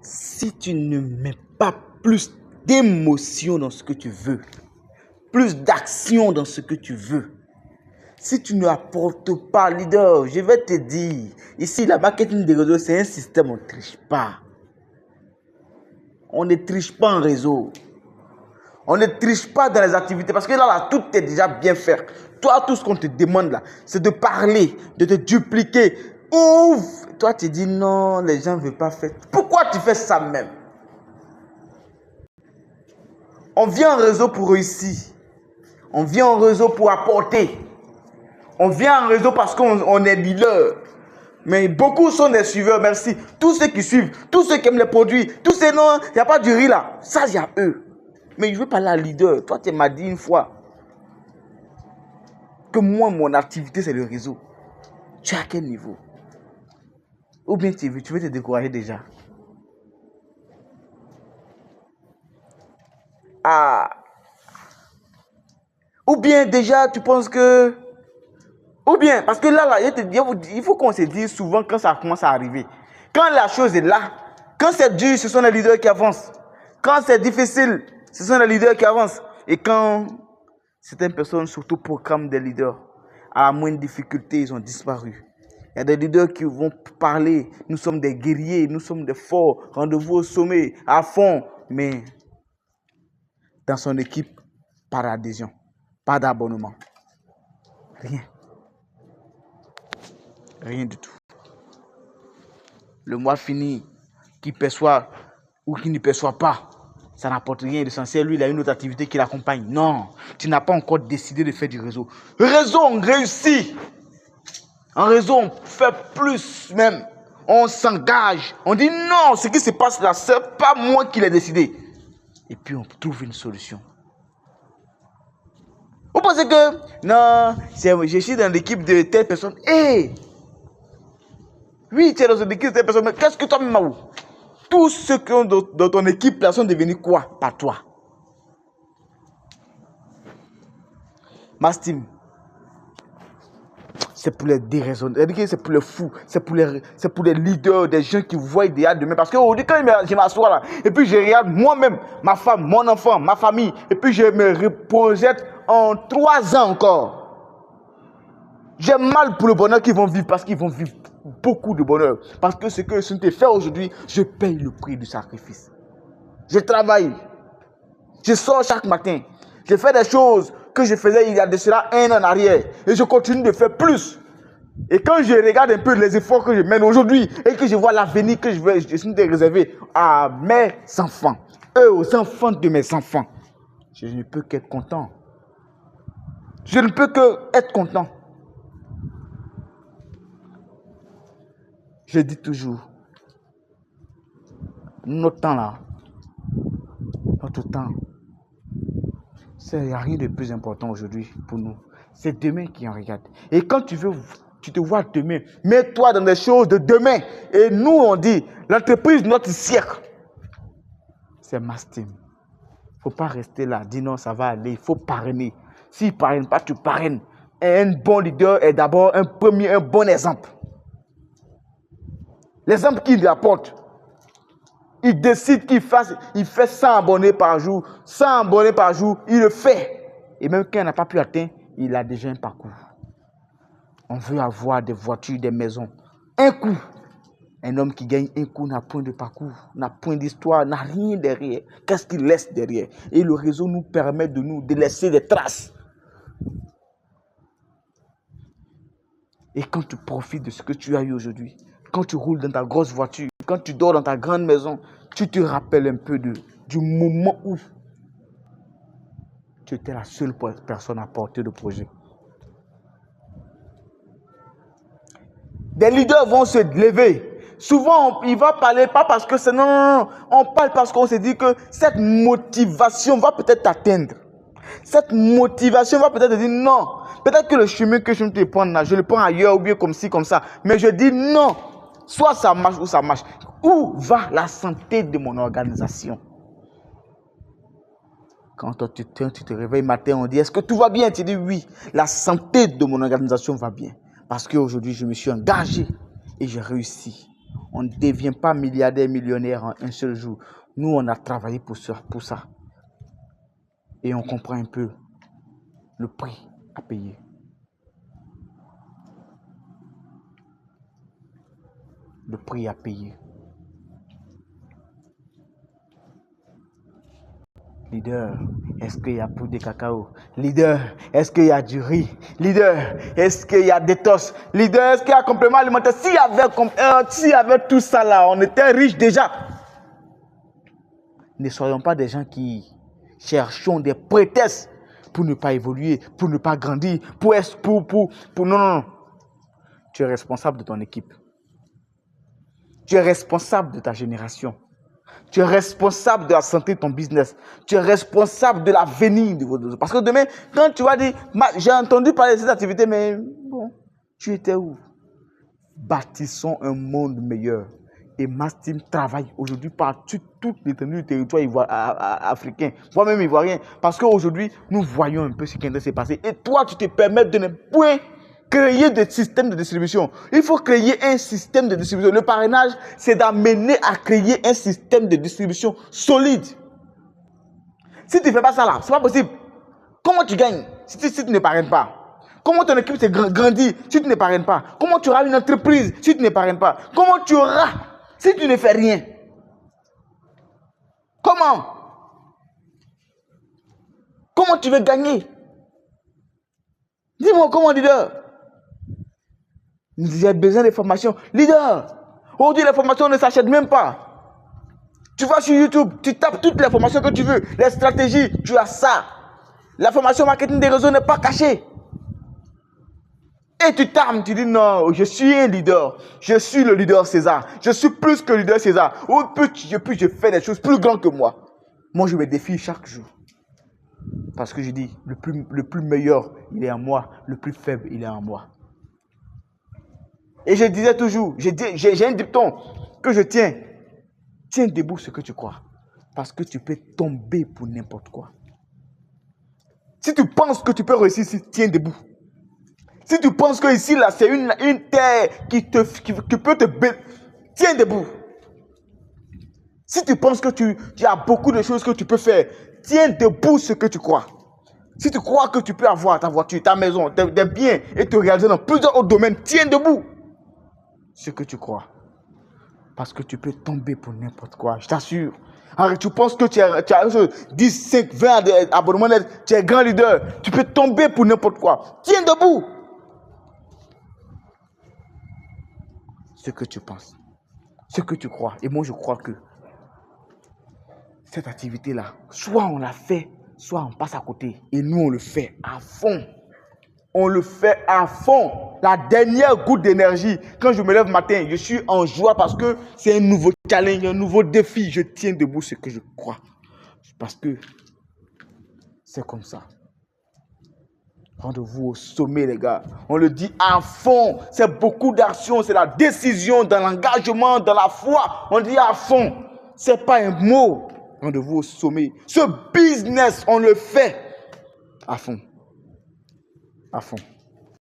Si tu ne mets pas plus d'émotion dans ce que tu veux, plus d'action dans ce que tu veux, si tu ne apportes pas, leader, je vais te dire, ici, la marketing des réseaux, c'est un système, on ne triche pas. On ne triche pas en réseau. On ne triche pas dans les activités parce que là, tout est déjà bien fait. Toi, tout ce qu'on te demande là, c'est de parler, de te dupliquer. Ouf! Toi, tu dis non, les gens ne veulent pas faire. Pourquoi tu fais ça même? On vient en réseau pour réussir. On vient en réseau pour apporter. On vient en réseau parce qu'on est leader. Mais beaucoup sont des suiveurs, merci. Tous ceux qui suivent, tous ceux qui aiment les produits, tous ces noms, il n'y a pas du riz là. Ça, il y a eux. Mais je veux parler à leader. Toi, tu m'as dit une fois que moi, mon activité, c'est le réseau. Tu es à quel niveau? Ou bien tu veux te décourager déjà? Ah. Ou bien déjà, tu penses que... Ou bien, parce que là, il faut qu'on se dise souvent quand ça commence à arriver. Quand la chose est là, quand c'est dur, ce sont les leaders qui avancent. Quand c'est difficile, ce sont les leaders qui avancent. Et quand certaines personnes, surtout programment des leaders, à la moindre difficulté, ils ont disparu. Il y a des leaders qui vont parler, nous sommes des guerriers, nous sommes des forts, rendez-vous au sommet, à fond. Mais dans son équipe, pas d'adhésion, pas d'abonnement. Rien. Rien du tout. Le mois fini, qui perçoit ou qui ne perçoit pas, ça n'apporte rien d'essentiel. Lui, il a une autre activité qui l'accompagne. Non, tu n'as pas encore décidé de faire du réseau. Réseau, on réussit. En réseau, on fait plus même. On s'engage. On dit non, ce qui se passe là, ce n'est pas moi qui l'ai décidé. Et puis, on trouve une solution. Vous pensez que, non, je suis dans l'équipe de telle personne. Hé! Oui, tu es dans une équipe de telle personne, mais qu'est-ce que toi-même as où? Tous ceux qui sont dans ton équipe là sont devenus quoi? Pas toi. Mastim, c'est pour les déraisonnés, c'est pour les fous, c'est pour les leaders, des gens qui voient idéal demain. Parce qu'aujourd'hui, quand je m'assois là, et puis je regarde moi-même, ma femme, mon enfant, ma famille, et puis je me projette en 3 ans encore. J'ai mal pour le bonheur qu'ils vont vivre, parce qu'ils vont vivre beaucoup de bonheur. Parce que ce que je suis fait aujourd'hui, je paye le prix du sacrifice. Je travaille. Je sors chaque matin. Je fais des choses que je faisais il y a de cela 1 an en arrière. Et je continue de faire plus. Et quand je regarde un peu les efforts que je mène aujourd'hui et que je vois l'avenir que je suis réservé à mes enfants, aux enfants de mes enfants, je ne peux qu'être content. Je ne peux qu'être content. Je dis toujours, notre temps là, notre temps, il n'y a rien de plus important aujourd'hui pour nous. C'est demain qui en regarde. Et quand tu te vois demain, mets-toi dans des choses de demain. Et nous, on dit, l'entreprise de notre siècle, c'est Mastim. Il ne faut pas rester là, dire non, ça va aller, il faut parrainer. S'il ne parraine pas, tu parraines. Et un bon leader est d'abord un bon exemple. L'exemple qu'il apporte. Il décide qu'il fait 100 abonnés par jour. 100 abonnés par jour, il le fait. Et même quand il n'a pas pu atteindre, il a déjà un parcours. On veut avoir des voitures, des maisons. Un coup. Un homme qui gagne un coup n'a point de parcours, n'a point d'histoire, n'a rien derrière. Qu'est-ce qu'il laisse derrière? Et le réseau nous permet de laisser des traces. Et quand tu profites de ce que tu as eu aujourd'hui, quand tu roules dans ta grosse voiture, quand tu dors dans ta grande maison, tu te rappelles un peu du moment où tu étais la seule personne à porter le projet. Des leaders vont se lever. Souvent, il va parler pas parce que c'est non. On parle parce qu'on se dit que cette motivation va peut-être t'atteindre. Cette motivation va peut-être te dire non. Peut-être que le chemin que je vais te prendre là, je le prends ailleurs ou bien comme ci, comme ça. Mais je dis non. Soit ça marche ou ça marche. Où va la santé de mon organisation? Quand tu te réveilles matin, on dit est-ce que tout va bien? Tu dis oui. La santé de mon organisation va bien. Parce qu'aujourd'hui, je me suis engagé et j'ai réussi. On ne devient pas milliardaire, millionnaire en un seul jour. Nous, on a travaillé pour ça. Et on comprend un peu le prix à payer. Le prix à payer. Leader, est-ce qu'il y a plus de cacao? Leader, est-ce qu'il y a du riz? Leader, est-ce qu'il y a des tosses? Leader, est-ce qu'il y a un complément alimentaire? S'il y avait tout ça là, on était riche déjà. Ne soyons pas des gens qui cherchons des prétextes pour ne pas évoluer, pour ne pas grandir, non. Tu es responsable de ton équipe. Tu es responsable de ta génération. Tu es responsable de la santé de ton business. Tu es responsable de l'avenir de votre... Parce que demain, quand tu vas dire, j'ai entendu parler de cette activité, mais bon, tu étais où? Bâtissons un monde meilleur. Et Mastim travaille aujourd'hui partout, toute l'étendue du territoire africain, voire même ivoirien. Parce qu'aujourd'hui, nous voyons un peu ce qui est en train de se passer. Et toi, tu te permets de ne point créer des systèmes de distribution. Il faut créer un système de distribution. Le parrainage, c'est d'amener à créer un système de distribution solide. Si tu ne fais pas ça là, ce n'est pas possible. Comment tu gagnes si tu ne parraines pas? Comment ton équipe se grandit si tu ne parraines pas? Comment tu auras une entreprise si tu ne parraines pas? Comment tu auras si tu ne fais rien? Comment? Comment tu veux gagner? Dis-moi comment, leader? J'ai besoin de formations. Leader, aujourd'hui les formations ne s'achètent même pas. Tu vas sur YouTube, tu tapes toutes les formations que tu veux. Les stratégies, tu as ça. La formation marketing des réseaux n'est pas cachée. Et tu t'armes, tu dis non, je suis un leader. Je suis le leader César. Je suis plus que le leader César. Ou plus je fais des choses plus grandes que moi. Moi, je me défie chaque jour. Parce que je dis, le plus meilleur, il est en moi. Le plus faible, il est en moi. Et je disais toujours, j'ai un dicton que je tiens. Tiens debout ce que tu crois. Parce que tu peux tomber pour n'importe quoi. Si tu penses que tu peux réussir ici, tiens debout. Si tu penses que ici, là, c'est une terre qui peut te battre, tiens debout. Si tu penses que tu as beaucoup de choses que tu peux faire, tiens debout ce que tu crois. Si tu crois que tu peux avoir ta voiture, ta maison, des biens et te réaliser dans plusieurs autres domaines, tiens debout ce que tu crois. Parce que tu peux tomber pour n'importe quoi, je t'assure. Alors, tu penses que tu as 10, 5, 20 abonnements, tu es grand leader, tu peux tomber pour n'importe quoi. Tiens debout. Ce que tu penses, ce que tu crois. Et moi, je crois que cette activité-là, soit on la fait, soit on passe à côté. Et nous, on le fait à fond. On le fait à fond. La dernière goutte d'énergie, quand je me lève le matin, je suis en joie parce que c'est un nouveau challenge, un nouveau défi. Je tiens debout ce que je crois. Parce que c'est comme ça. Rendez-vous au sommet, les gars. On le dit à fond. C'est beaucoup d'action. C'est la décision, dans l'engagement, dans la foi. On dit à fond. C'est pas un mot. Rendez-vous au sommet. Ce business, on le fait à fond. À fond.